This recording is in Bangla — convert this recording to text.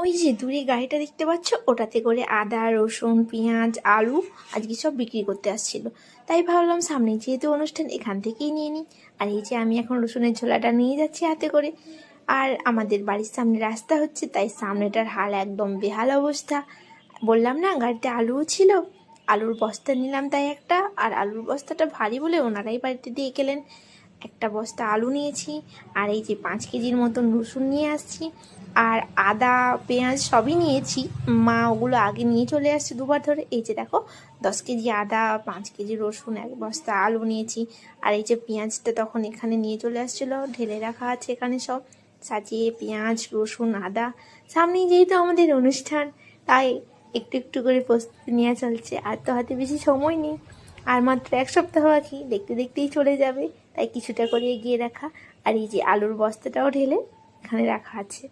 ওই যে দূরে গাড়িটা দেখতে পাচ্ছ, ওটাতে করে আদা, রসুন, পেঁয়াজ, আলু আজকে সব বিক্রি করতে আসছিল। তাই ভাবলাম সামনে যেহেতু অনুষ্ঠান, এখান থেকেই নিয়ে নিই। আর এই যে আমি এখন রসুনের ঝোলাটা নিয়ে যাচ্ছি হাতে করে। আর আমাদের বাড়ির সামনে রাস্তা হচ্ছে, তাই সামনেটার হাল একদম বেহাল অবস্থা। বললাম না গাড়িতে আলুও ছিল, আলুর বস্তা নিলাম তাই একটা। আর আলুর বস্তাটা ভারী বলে ওনারাই বাড়িতে দিয়ে গেলেন। একটা বস্তা আলু নিয়েছি, আর এই যে 5 কেজির মতন রসুন নিয়ে আসছি, আর আদা, পেঁয়াজ সবই নিয়েছি। মা ওগুলো আগে নিয়ে চলে আসছে দুবার ধরে। এই যে দেখো, 10 কেজি আদা, 5 কেজি রসুন, এক বস্তা আলু নিয়েছি। আর এই যে পেঁয়াজটা তখন এখানে নিয়ে চলে আসছিলো, ঢেলে রাখা আছে এখানে সব সাজিয়ে। পেঁয়াজ, রসুন, আদা, সামনেই যেহেতু আমাদের অনুষ্ঠান, তাই একটু একটু করে প্রস্তুতি নেওয়া চলছে। আর তো হাতে বেশি সময় নেই, আর মাত্র 1 সপ্তাহ বাকি, দেখতে দেখতেই চলে যাবে। তাই কিছুটা করে এগিয়ে রাখা। আর এই যে আলুর বস্তাটাও ঢেলে এখানে রাখা আছে।